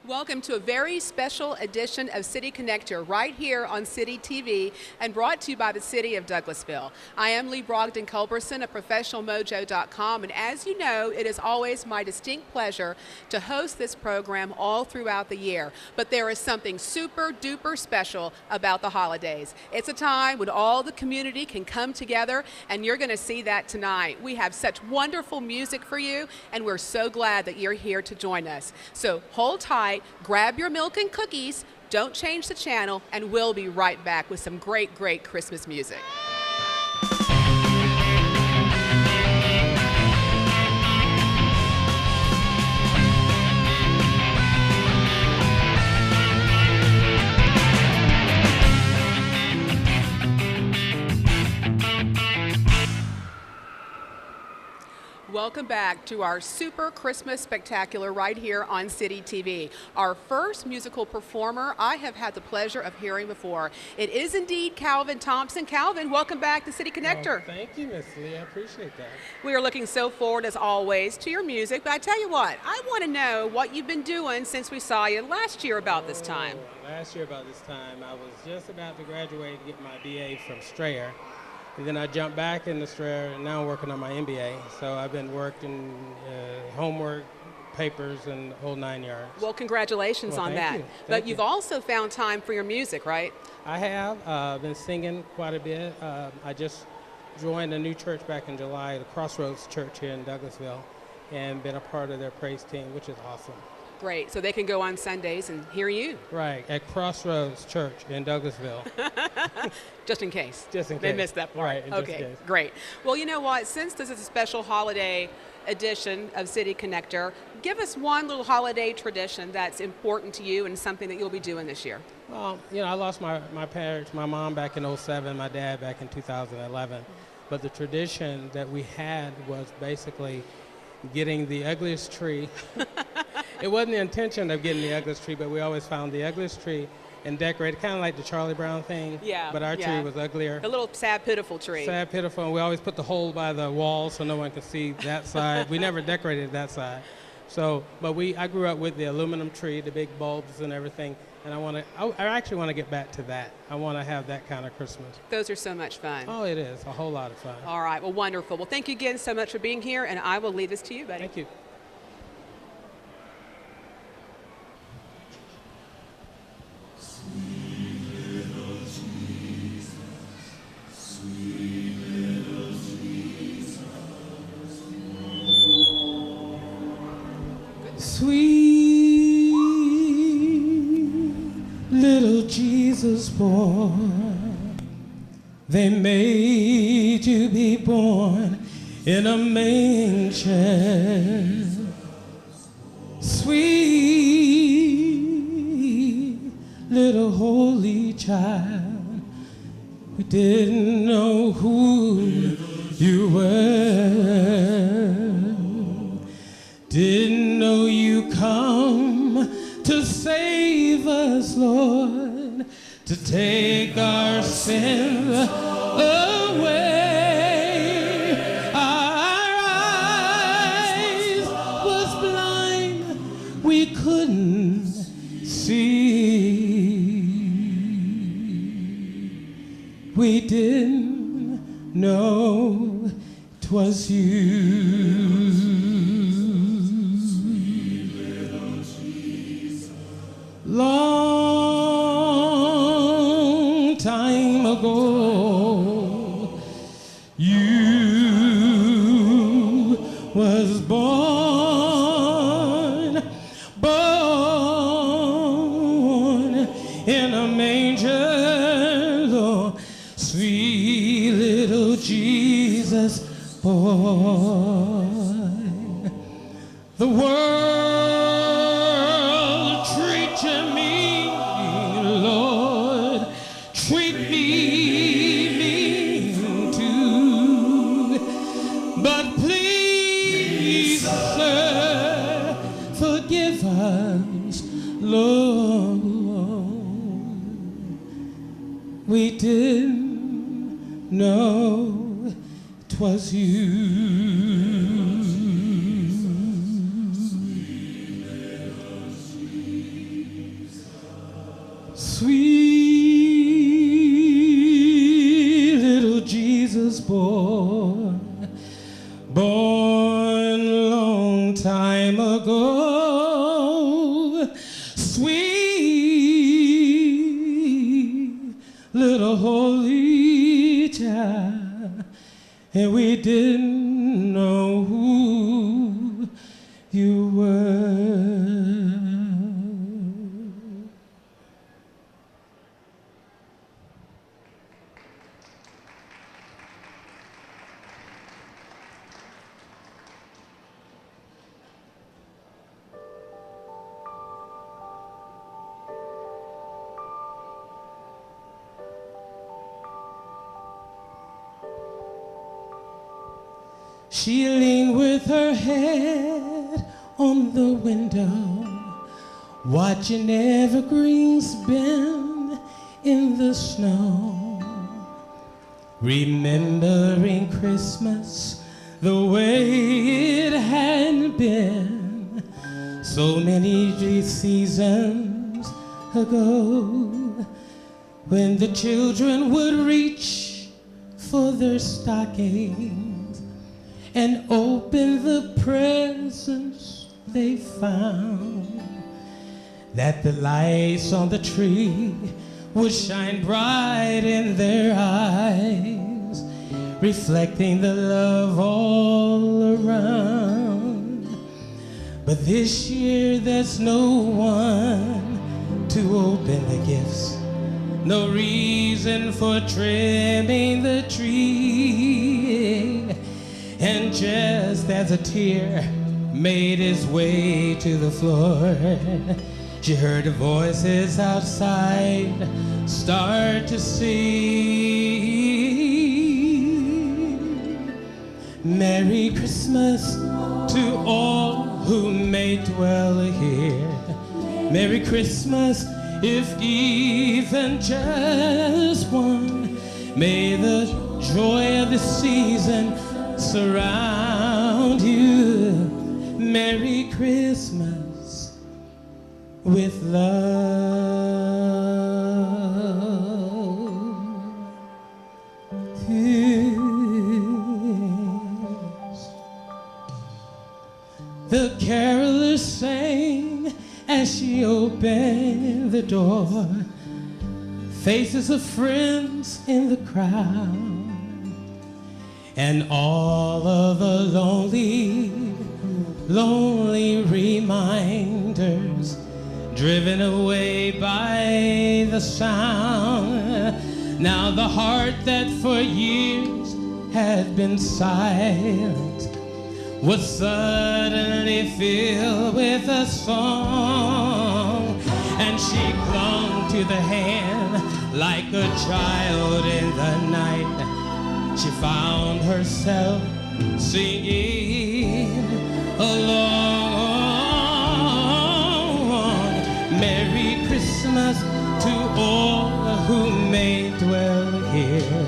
Welcome to a very special edition of City Connector right here on City TV and brought to you by the City of Douglasville. I am Lee Brogdon Culberson of ProfessionalMojo.com, and as you know, it is always my distinct pleasure to host this program all throughout the year. But there is something super duper special about the holidays. It's a time when all the community can come together, and you're going to see that tonight. We have such wonderful music for you, and we're so glad that you're here to join us. So hold tight. Grab your milk and cookies, don't change the channel, and we'll be right back with some great Christmas music. Welcome back to our Super Christmas Spectacular right here on City TV. Our first musical performer I have had the pleasure of hearing before. It is indeed Calvin Thompson. Calvin, welcome back to City Connector. Oh, thank you, Miss Lee. I appreciate that. We are looking so forward, as always, to your music. But I tell you what, I want to know what you've been doing since we saw you last year about this time. Last year about this time, I was just about to graduate and get my BA from Strayer. And then I jumped back into Strayer, and now I'm working on my MBA. So I've been working homework, papers, and the whole 9 yards. Well, congratulations on that. But you've also found time for your music, right? I have been singing quite a bit. I just joined a new church back in July, the Crossroads Church here in Douglasville, and been a part of their praise team, which is awesome. Great, so they can go on Sundays and hear you. Right, at Crossroads Church in Douglasville. Just in case. Just in case. They missed that part. Right, okay, great. Well, you know what, since this is a special holiday edition of City Connector, give us one little holiday tradition that's important to you and something that you'll be doing this year. Well, you know, I lost my parents, my mom back in 2007, my dad back in 2011. But the tradition that we had was basically getting the ugliest tree. It wasn't the intention of getting the ugliest tree, but we always found the ugliest tree and decorated, kind of like the Charlie Brown thing. Yeah. But our tree was uglier. The little sad, pitiful tree. Sad, pitiful, and we always put the hole by the wall so no one could see that side. We never decorated that side. So, but I grew up with the aluminum tree, the big bulbs and everything, and I actually want to get back to that. I want to have that kind of Christmas. Those are so much fun. Oh, it is, a whole lot of fun. All right, well, wonderful. Well, thank you again so much for being here, and I will leave this to you, buddy. Thank you. Sweet little Jesus boy, they made you be born in a manger. Sweet little holy child, we didn't know who you were. Didn't know you come to save us, Lord, to take our sins away. Our eyes was blind, we couldn't see. We didn't know 'twas you. Long time ago, you was born in a manger, Lord, sweet little Jesus boy. The world treat you mean, Lord, treat me mean too. But please, sir, forgive us, Lord. We didn't know 'twas you. Sweet little Jesus boy, born long time ago. Sweet little holy child, and we didn't know who you were. She leaned with her head on the window, watching evergreens bend in the snow, remembering Christmas the way it had been so many seasons ago, when the children would reach for their stockings and open the presents they found, that the lights on the tree would shine bright in their eyes, reflecting the love all around. But this year there's no one to open the gifts, no reason for trimming the tree. And just as a tear made its way to the floor, she heard the voices outside start to sing. Merry Christmas to all who may dwell here. Merry Christmas, if even just one. May the joy of the season surround you. Merry Christmas with love. Yes. The carolers sang as she opened the door, faces of friends in the crowd, and all of the lonely, lonely reminders driven away by the sound. Now the heart that for years had been silent was suddenly filled with a song, and she clung to the hand like a child in the night. She found herself singing along. Merry Christmas to all who may dwell here.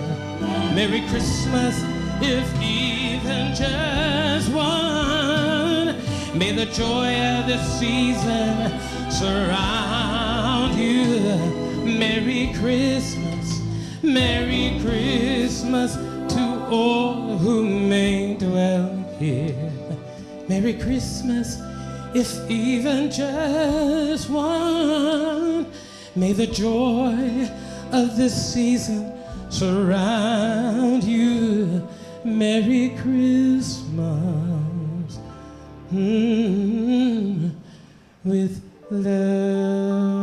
Merry Christmas, if even just one. May the joy of the season surround you. Merry Christmas, Merry Christmas to all who may dwell here. Merry Christmas, if even just one. May the joy of this season surround you. Merry Christmas with love.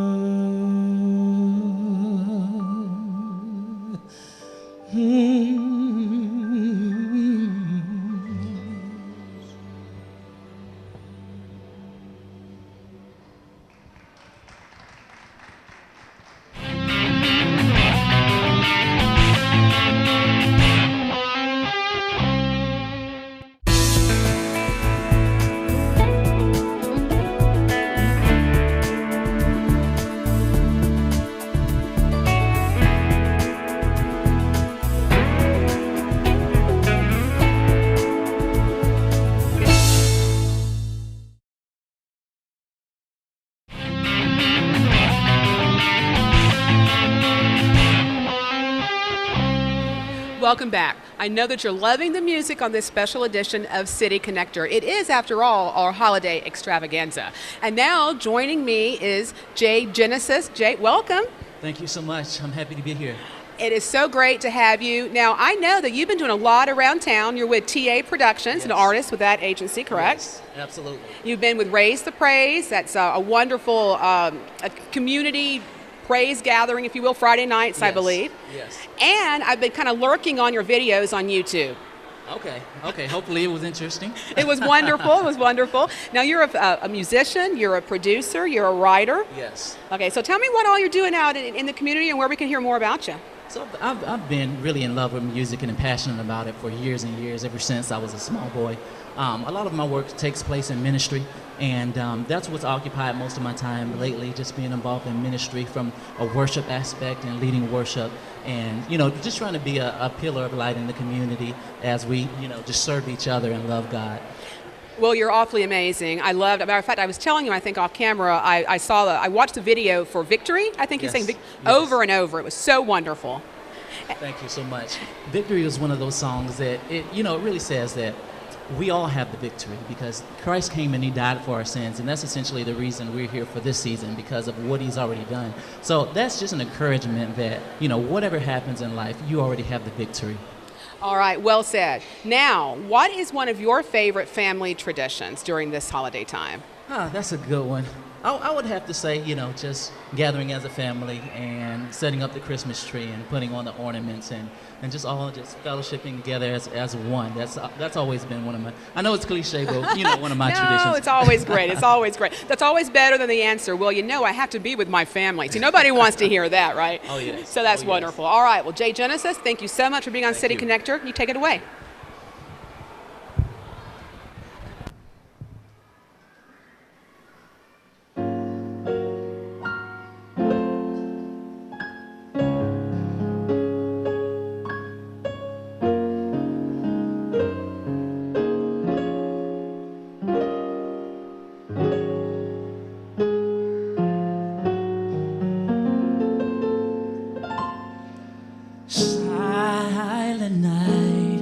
welcome back. I know that you're loving the music on this special edition of City Connector. It is, after all, our holiday extravaganza. And now joining me is Jay Genesis. Jay, welcome. Thank you so much. I'm happy to be here. It is so great to have you. Now, I know that you've been doing a lot around town. You're with TA Productions, Yes. an artist with that agency, correct? Yes, absolutely. You've been with Raise the Praise. That's a wonderful a community praise gathering, if you will, Friday nights, I Yes, believe. Yes. And I've been kind of lurking on your videos on YouTube. Okay. Hopefully it was interesting. It was wonderful. It was wonderful. Now, you're a musician, you're a producer, you're a writer. Yes. Okay, so tell me what all you're doing out in the community and where we can hear more about you. So I've been really in love with music and passionate about it for years and years, ever since I was a small boy. A lot of my work takes place in ministry, and that's what's occupied most of my time lately, just being involved in ministry from a worship aspect and leading worship, and just trying to be a pillar of light in the community as we just serve each other and love God. Well, you're awfully amazing. I loved it. Matter of fact, I was telling you, I think off camera, I watched the video for Victory. I think Yes, you're saying yes. over and over. It was so wonderful. Thank you so much. Victory is one of those songs that it really says that we all have the victory because Christ came and he died for our sins, and that's essentially the reason we're here for this season, because of what he's already done. So that's just an encouragement that whatever happens in life, you already have the victory. All right, well said. Now, what is one of your favorite family traditions during this holiday time? That's a good one. I would have to say, just gathering as a family and setting up the Christmas tree and putting on the ornaments and just all just fellowshipping together as one. That's always been one of my, I know it's cliche, but one of my traditions. No, it's always great. It's always great. That's always better than the answer, well, I have to be with my family. See, nobody wants to hear that, right? Oh, yes. So that's Oh, yes. wonderful. All right, well, Jay Genesis, thank you so much for being on City you. Connector. You take it away. Silent night,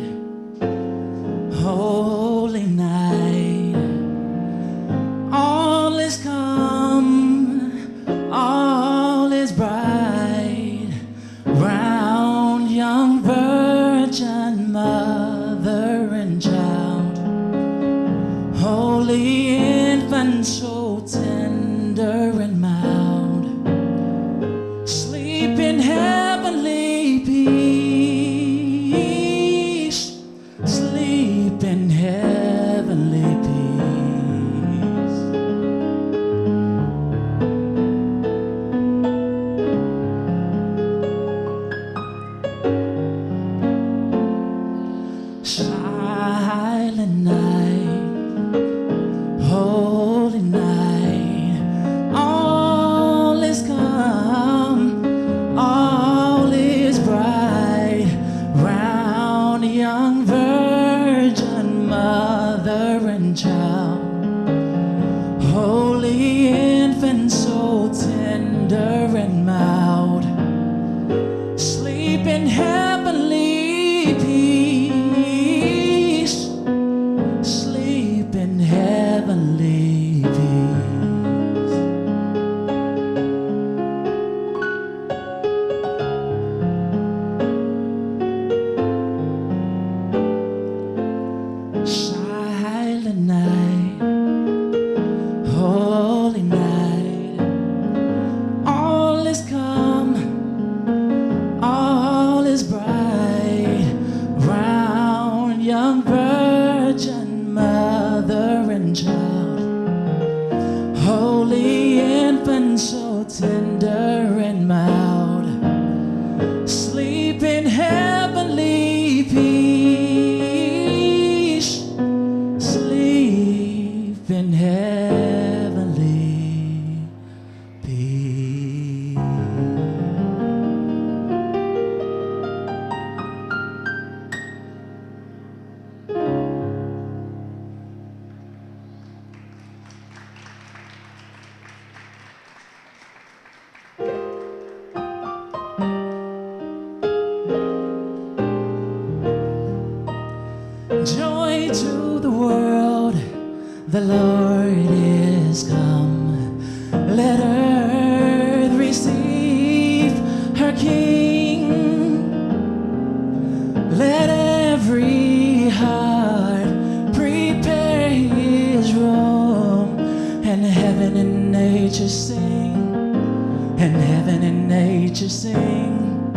to the world, the Lord is come. Let earth receive her King. Let every heart prepare his room, and heaven and nature sing, and heaven and nature sing,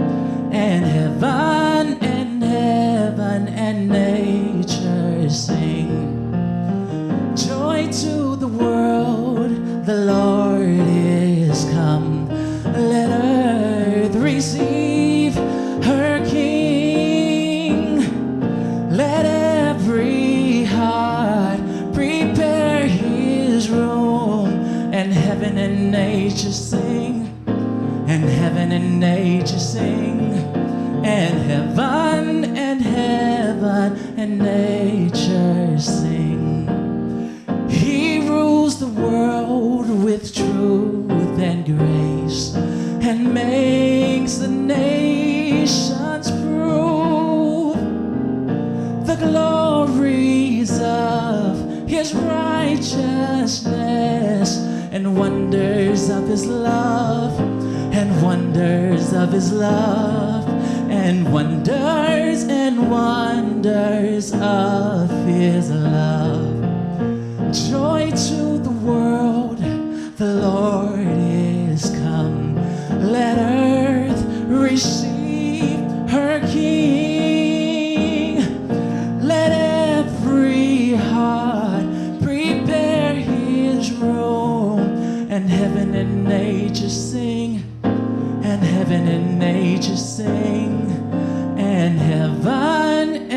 and heaven and nature sing. Joy to the world, the Lord is come. Let earth receive her King. Let every heart prepare his room, and heaven and nature sing, and heaven and nature sing, and heaven and nature sing. He rules the world with truth and grace, and makes the nations prove the glories of his righteousness, and wonders of his love, and wonders of his love, and wonders of his love. Joy to the world, the Lord is come. Let earth receive her King. Let every heart prepare his room, and heaven and nature sing, and heaven and nature sing, and heaven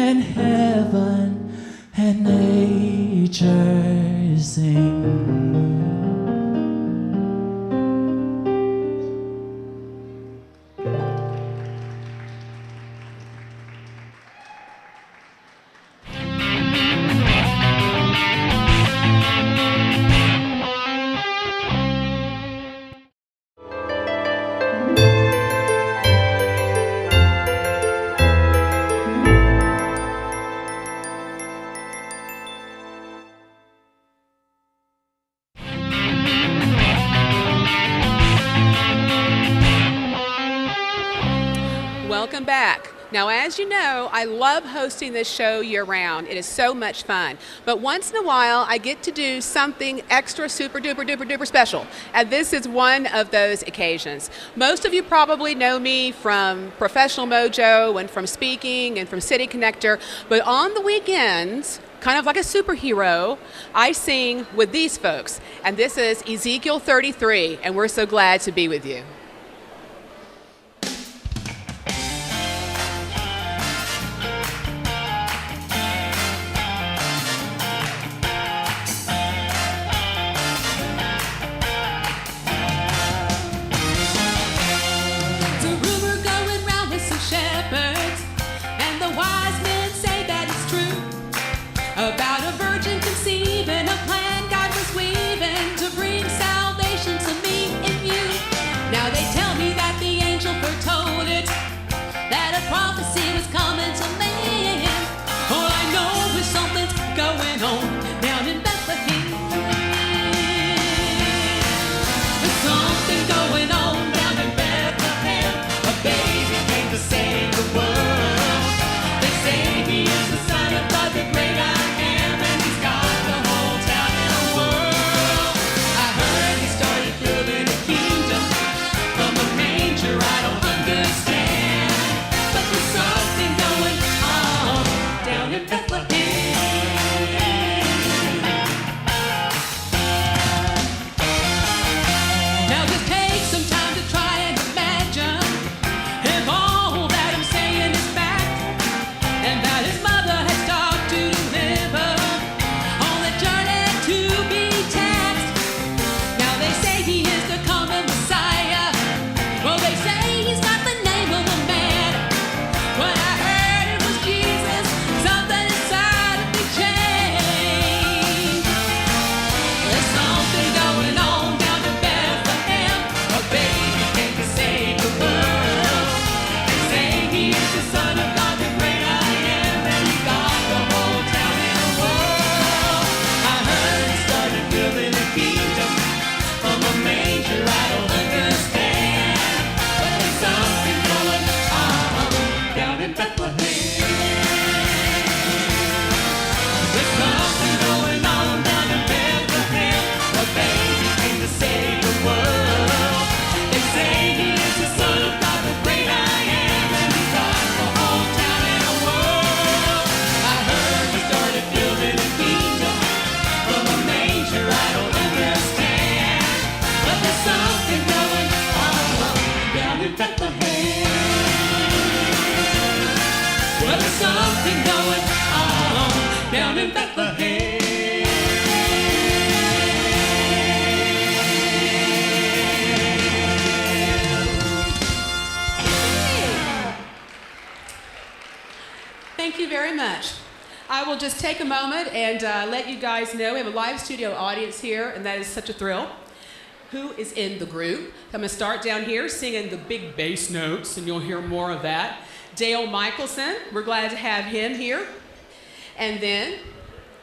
and nature sing. Welcome back. Now, as you know, I love hosting this show year-round. It is so much fun. But once in a while, I get to do something extra super duper duper duper special. And this is one of those occasions. Most of you probably know me from Professional Mojo and from speaking and from City Connector. But on the weekends, kind of like a superhero, I sing with these folks. And this is Ezekiel 33, and we're so glad to be with you. About a virgin conceiving a plan God was weaving to bring salvation to me and you. Now I will just take a moment and let you guys know we have a live studio audience here, and that is such a thrill. Who is in the group? I'm going to start down here singing the big bass notes, and you'll hear more of that. Dale Michelson, we're glad to have him here. And then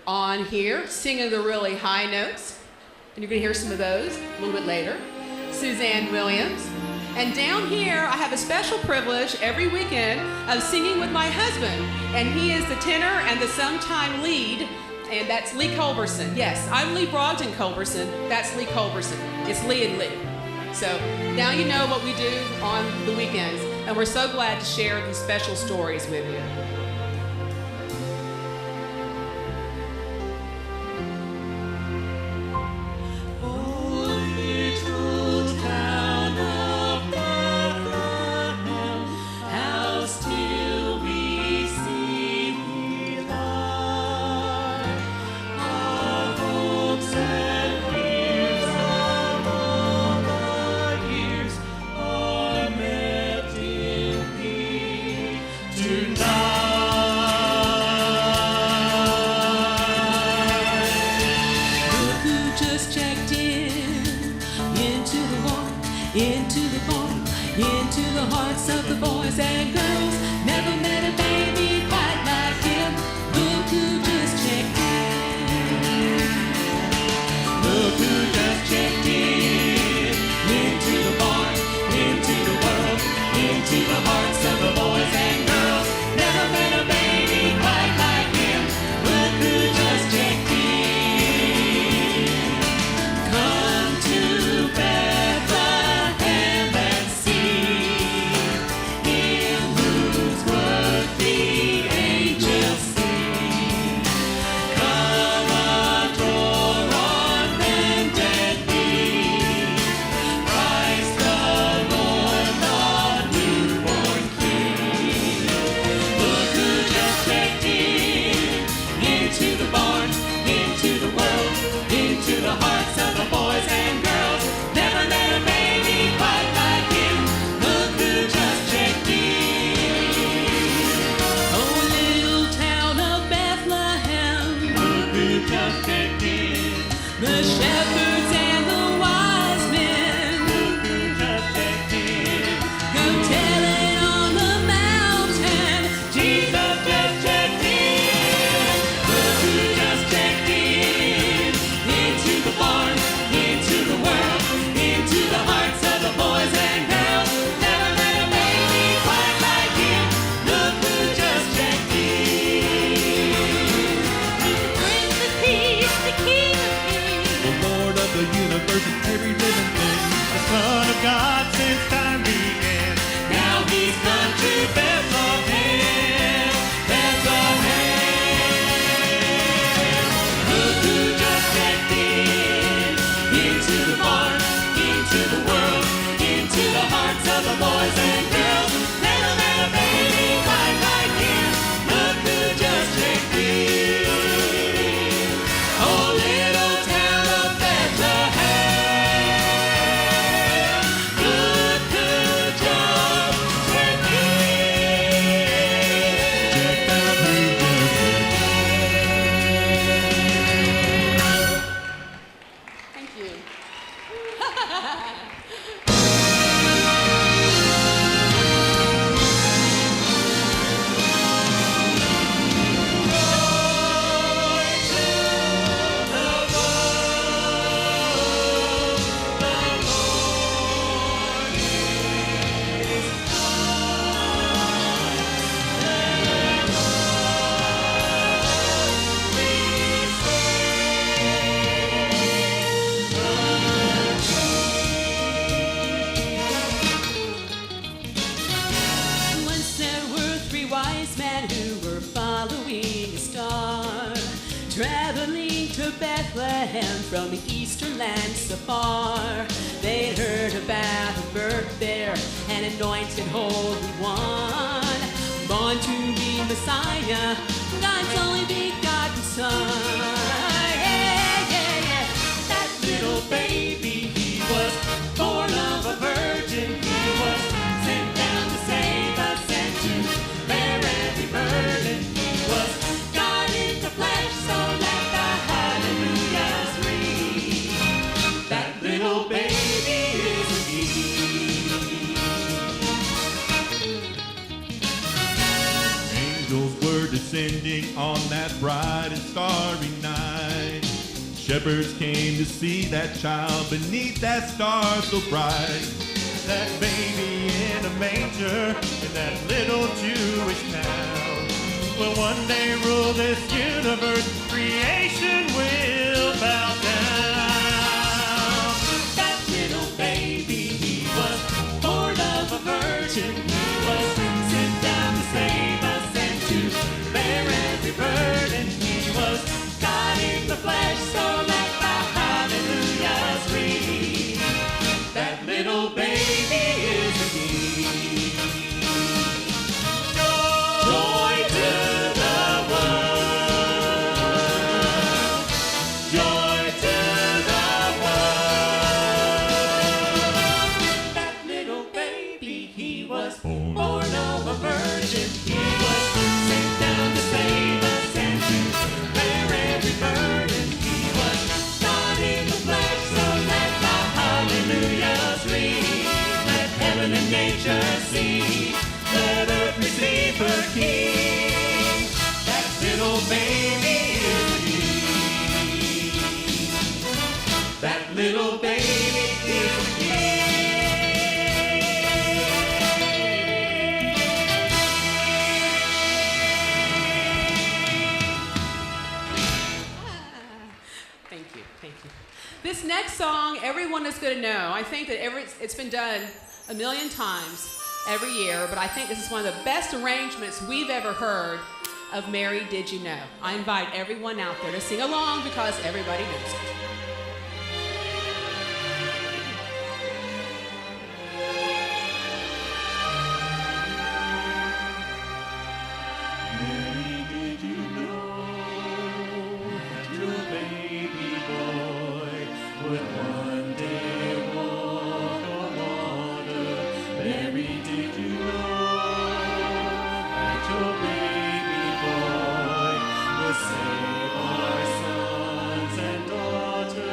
on here, singing the really high notes, and you're going to hear some of those a little bit later. Suzanne Williams. And down here, I have a special privilege every weekend of singing with my husband. And he is the tenor and the sometime lead, and that's Lee Culberson. Yes, I'm Lee Brogdon Culberson. That's Lee Culberson. It's Lee and Lee. So now you know what we do on the weekends, and we're so glad to share these special stories with you. Bethlehem from the eastern land so far. They'd heard about the birth there, an anointed holy one, born to be Messiah, God's only begotten Son. Yeah, yeah, yeah. That little baby, he was born of a virgin. He was sent down to save us and to bear every burden. He was God in descending on that bright and starry night. Shepherds came to see that child beneath that star so bright. That baby in a manger in that little Jewish town will one day rule this universe. Creation will bow down. That little baby, he was born of a virgin. He was sent down to save us and to bear every burden. He was God in the flesh, so let the hallelujahs ring. That little baby is the King. Joy to the world. Joy to the world. That little baby, he was born of a virgin. He was sent down to save us and to bear every burden. He was God in the flesh, so let the hallelujahs ring. Let heaven and nature see. Let earth receive her King. That little baby is King. That little baby is King. Thank you, thank you. This next song, everyone is going to know. I think that it's been done a million times every year, but I think this is one of the best arrangements we've ever heard of Mary Did You Know. I invite everyone out there to sing along because everybody knows it. Mary, did you know that your baby boy would one day walk on water? Mary, did you know that your baby boy will save our sons and daughters?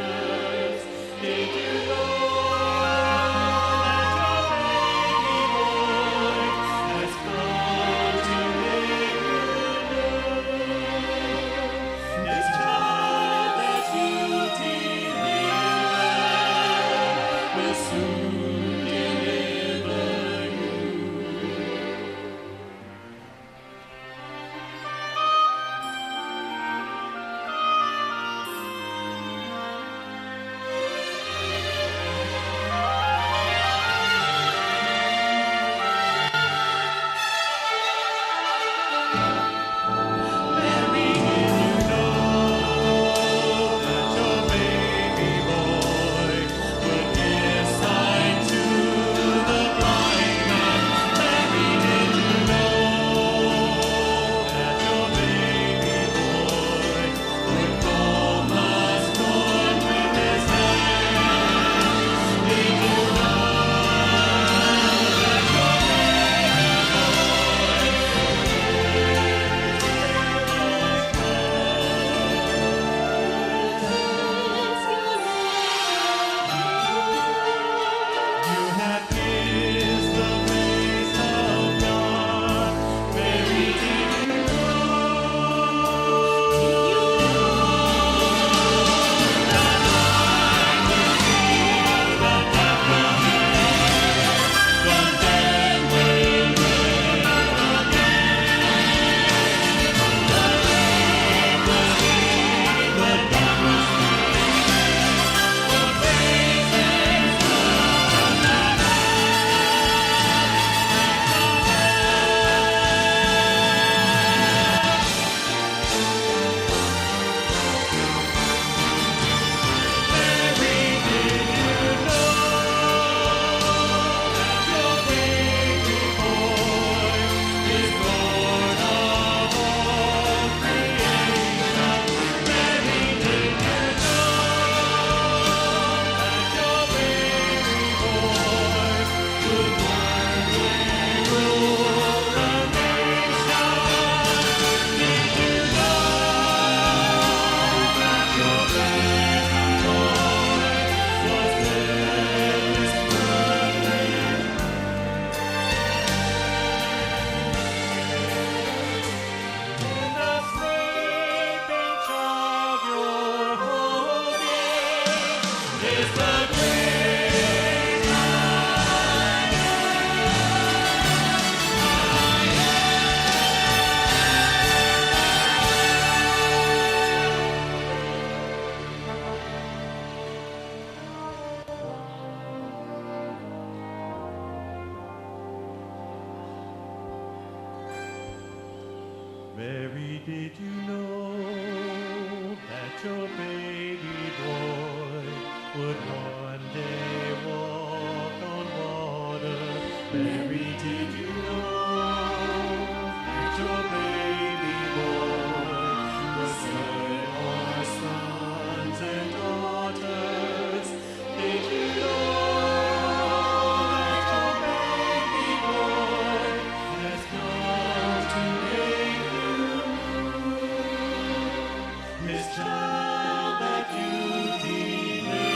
Mary, did you know that your baby boy would one day walk on water? Mary, did you know that your baby boy was serve our sons and daughters? Did you know that your baby boy has come to make you his child that you deliver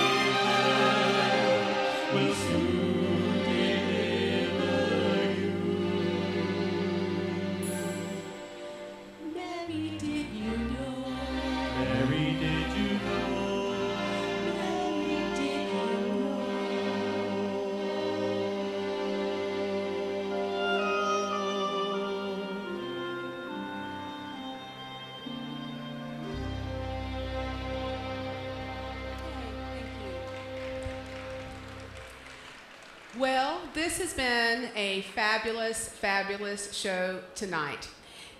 will soon deliver you? Mary, did you know? Mary, did you know? Mary, did you Well, this has been a fabulous, fabulous show tonight.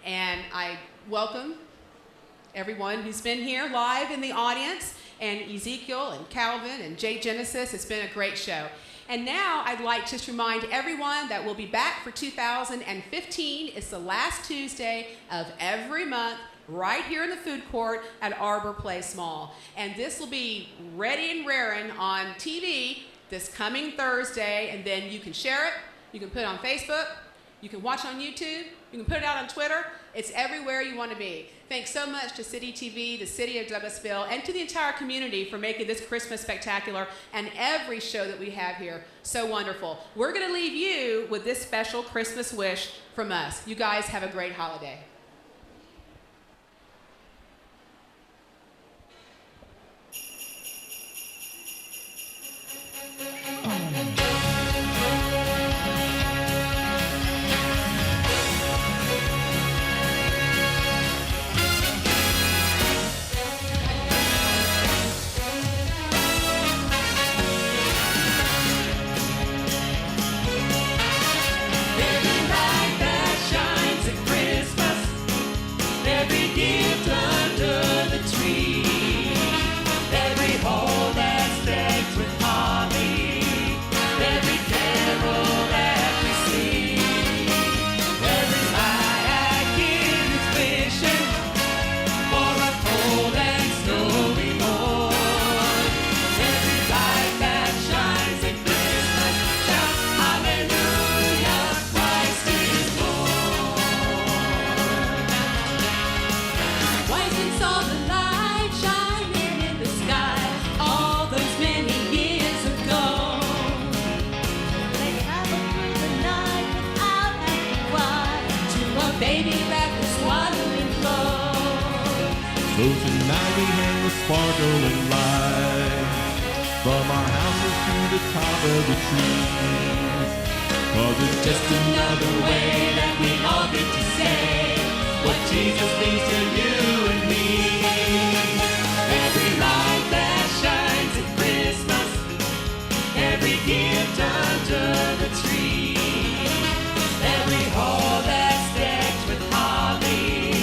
And I welcome everyone who's been here live in the audience, and Ezekiel and Calvin and Jay Genesis. It's been a great show. And now I'd like to just remind everyone that we'll be back for 2015. It's the last Tuesday of every month right here in the food court at Arbor Place Mall. And this will be ready and raring on TV this coming Thursday, and then you can share it, you can put it on Facebook, you can watch on YouTube, you can put it out on Twitter. It's everywhere you want to be. Thanks so much to City TV, the City of Douglasville, and to the entire community for making this Christmas spectacular and every show that we have here so wonderful. We're going to leave you with this special Christmas wish from us. You guys have a great holiday. Every light that shines at Christmas, every gift under the tree, every hall that's decked with holly, every carol that we sing, every eye I give is wishing for a cold and snowy morn. Every light that shines at Christmas, shout hallelujah, Christ is born. Wasn't saw the light shining in the sky all those many years ago. They traveled through the night without having why to a baby that was swaddling clothes. So tonight we hang the sparkling light from our houses to the top of the trees. 'Cause it's just another way that we all get to say what Jesus means to you and me. Every light that shines at Christmas, every gift under the tree, every hall that's decked with holly,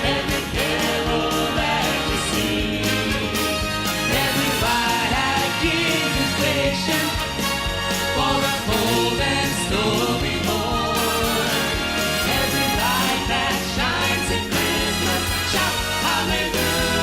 every carol that we sing, every light I give is wishing for a cold and snowy morn. Every light that shines at Christmas, shout hallelujah.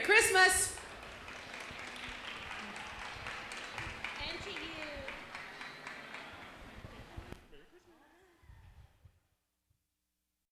Christmas.